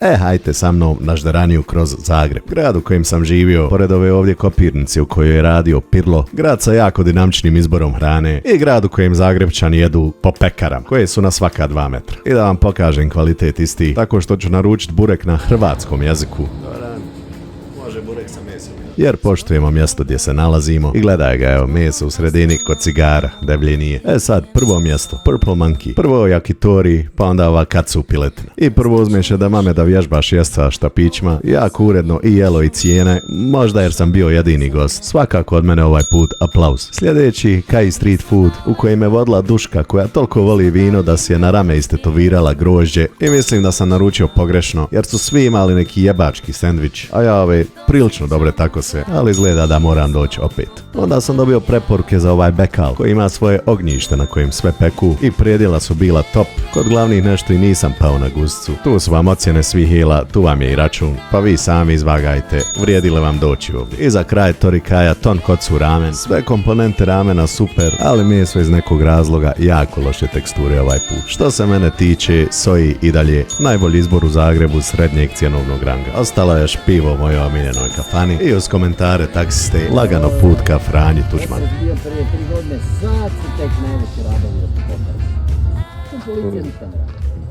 Hajte sa mnom na žderaniju kroz Zagreb, grad u kojem sam živio, pored ove ovdje kopirnice u kojoj je radio Pirlo, grad sa jako dinamičnim izborom hrane i grad u kojem Zagrebčani jedu po pekarama, koje su na svaka 2 metra. I da vam pokažem kvalitet isti, tako što ću naručiti burek na hrvatskom jeziku. Može burek sa mesom. Jer poštujemo mjesto gdje se nalazimo i gledaj ga, evo, meso u sredini kod cigara, debljenije. Sad, prvo mjesto, Purple Monkey, prvo yakitori, pa onda ova katsu piletina. I prvo uzmeš da mame da vježbaš jesta štapićima, jako uredno i jelo i cijene, možda jer sam bio jedini gost. Svakako od mene ovaj put aplauz. Sljedeći, Kai Street Food, u kojem me vodila Duška koja toliko voli vino da si je na rame istetovirala grožđe i mislim da sam naručio pogrešno, jer su svi imali neki jebački sendvič, a ja ove prilično dobre tako sve, ali izgleda da moram doći opet. Onda sam dobio preporuke za ovaj bekal koji ima svoje ognjište na kojem sve peku i predjela su bila top. Kod glavnih nešto i nisam pao na guzicu. Tu su vam ocjene svih jela, tu vam je i račun, pa vi sami izvagajte, vrijedi li vam doći ovdje. I za kraj torikaja, tonkotsu ramen, sve komponente ramena super, ali meso iz nekog razloga jako loše teksture ovaj put. Što se mene tiče, soji i dalje najbolji izbor u Zagrebu srednjeg cjenovnog ranga. Ostalo je još pivo u mojoj omiljenoj kafani i uz komentare taksiste lagano put ka Franji Tuđmanu. Bio prije 3 godine, sad su tek najveći radovi od potrebe. Tu policija nikad ne radi.